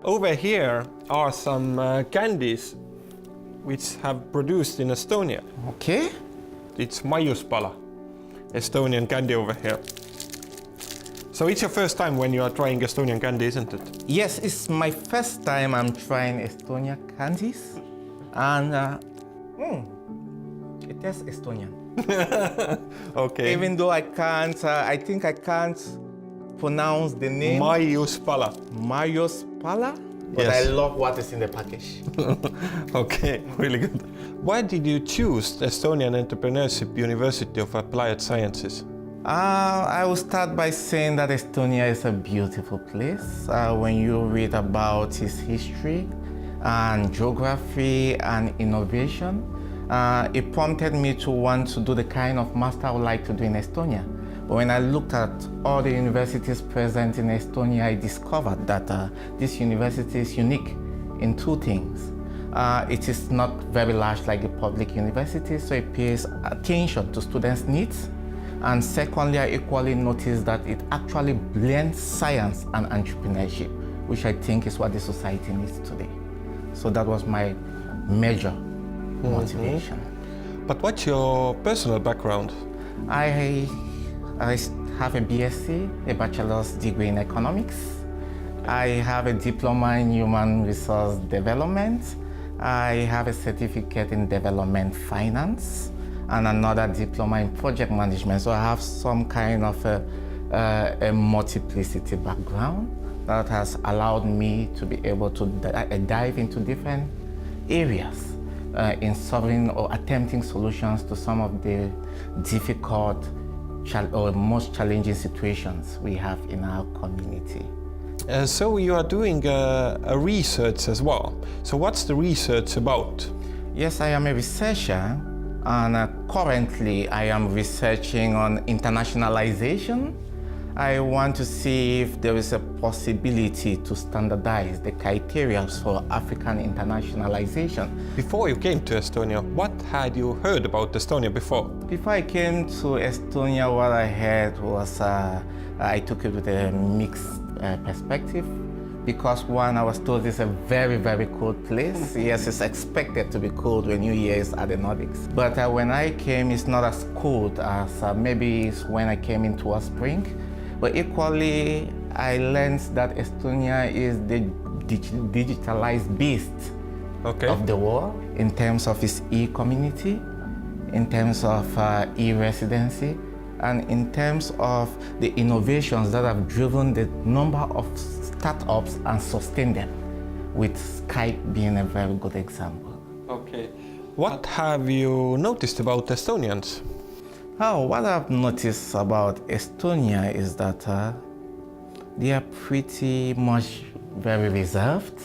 Over here are some candies which have produced in Estonia. Okay. It's maiuspala, Estonian candy over here. So it's your first time when you are trying Estonian candy, isn't it? Yes, it's my first time I'm trying Estonia candies. And it tastes Estonian. Okay. Even though I can't, I think I can't pronounce the name. Maiuspala. Maiuspala? But Yes. I love what is in the package. Okay, really good. Why did you choose the Estonian Entrepreneurship University of Applied Sciences? I will start by saying that Estonia is a beautiful place. When you read about its history and geography and innovation, it prompted me to want to do the kind of master I would like to do in Estonia. But when I looked at all the universities present in Estonia, I discovered that this university is unique in two things. It is not very large like the public universities, so it pays attention to students' needs. And secondly, I equally noticed that it actually blends science and entrepreneurship, which I think is what the society needs today. So that was my major motivation. But what's your personal background? I have a BSc, a bachelor's degree in economics. I have a diploma in human resource development. I have a certificate in development finance and another diploma in project management. So I have some kind of a multiplicity background that has allowed me to be able to dive into different areas in solving or attempting solutions to some of the difficult or most challenging situations we have in our community. So you are doing a research as well. So what's the research about? Yes, I am a researcher, and currently I am researching on internationalization. I want to see if there is a possibility to standardize the criteria for African internationalization. Before you came to Estonia, what had you heard about Estonia before? Before I came to Estonia, what I heard was I took it with a mixed perspective. Because one, I was told it's a very, very cold place. Yes, it's expected to be cold when New Year's at the Nordics. But when I came, it's not as cold as maybe it's when I came into a spring. But equally, I learned that Estonia is the digitalized beast of the world in terms of its e-community, in terms of e-residency, and in terms of the innovations that have driven the number of startups and sustained them, with Skype being a very good example. Okay. What have you noticed about Estonians? Oh, what I've noticed about Estonia is that they are pretty much very reserved.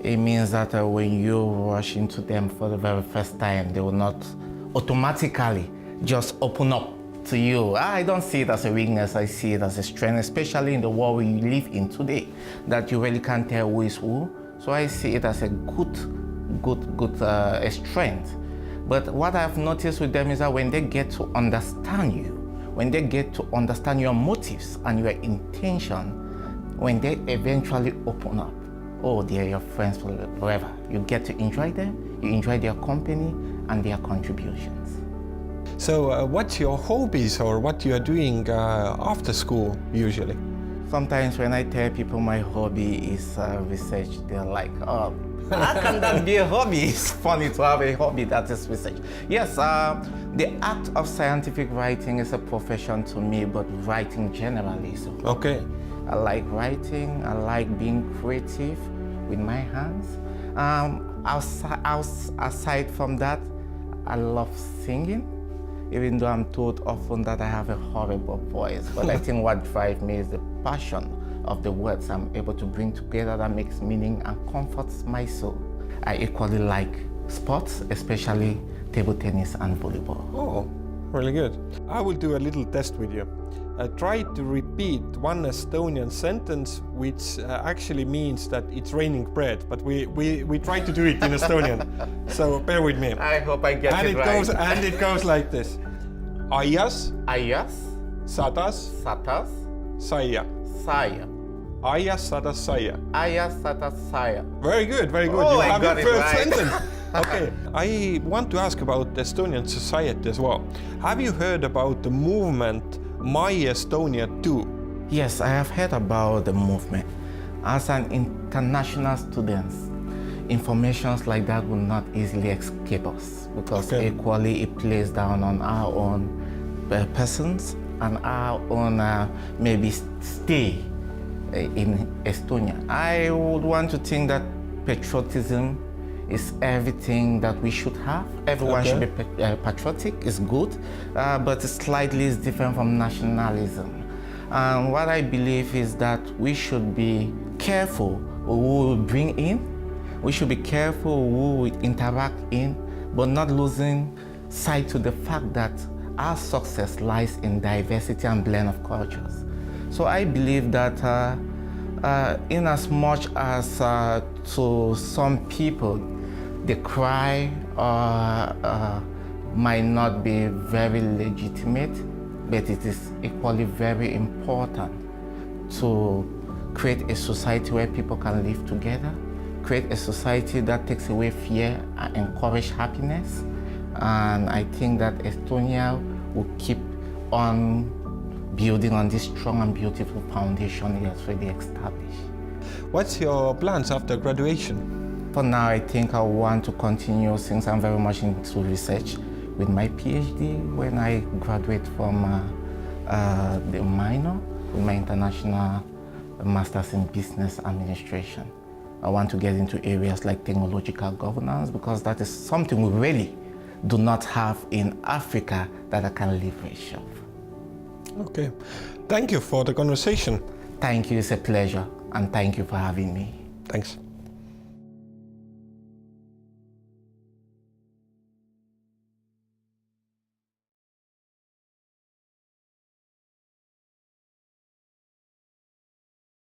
It means that when you rush into them for the very first time, they will not automatically just open up to you. I don't see it as a weakness, I see it as a strength, especially in the world we live in today, that you really can't tell who is who. So I see it as a good strength. But what I've noticed with them is that when they get to understand you, when they get to understand your motives and your intention, when they eventually open up, oh, they're your friends forever. You get to enjoy them, you enjoy their company and their contributions. So what's your hobbies or what you are doing after school usually? Sometimes when I tell people my hobby is research, they're like, oh, how can that be a hobby? It's funny to have a hobby that is research. Yes, the act of scientific writing is a profession to me, but writing generally is a hobby. Okay. I like writing, I like being creative with my hands. Aside from that, I love singing, even though I'm told often that I have a horrible voice. But I think what drives me is the passion of the words I'm able to bring together that makes meaning and comforts my soul. I equally like sports, especially table tennis and volleyball. Oh, really good. I will do a little test with you. Try to repeat one Estonian sentence, which actually means that it's raining bread, but we try to do it in Estonian. So bear with me. I hope I get it right. And it goes like this. Aias. Aias. Sadas. Satas. Saia. Saia. Aia sada saya. Aya Satasaya. Very good, very good. Oh, You I have got your it first right. sentence. Okay, I want to ask about the Estonian society as well. Have you heard about the movement My Estonia 2? Yes, I have heard about the movement. As an international student, informations like that will not easily escape us because equally it plays down on our own persons and our own maybe stay in Estonia. I would want to think that patriotism is everything that we should have. Everyone should be patriotic, it's good, but it slightly is different from nationalism. And what I believe is that we should be careful who we bring in, we should be careful who we interact in, but not losing sight to the fact that our success lies in diversity and blend of cultures. So I believe that in as much as to some people, the cry might not be very legitimate, but it is equally very important to create a society where people can live together, create a society that takes away fear and encourage happiness. And I think that Estonia will keep on building on this strong and beautiful foundation it has already established. What's your plans after graduation? For now, I think I want to continue, since I'm very much into research, with my PhD when I graduate from the Mainor, with my international master's in business administration. I want to get into areas like technological governance because that is something we really do not have in Africa that I can leverage of. Okay, thank you for the conversation. Thank you, it's a pleasure, and thank you for having me. Thanks.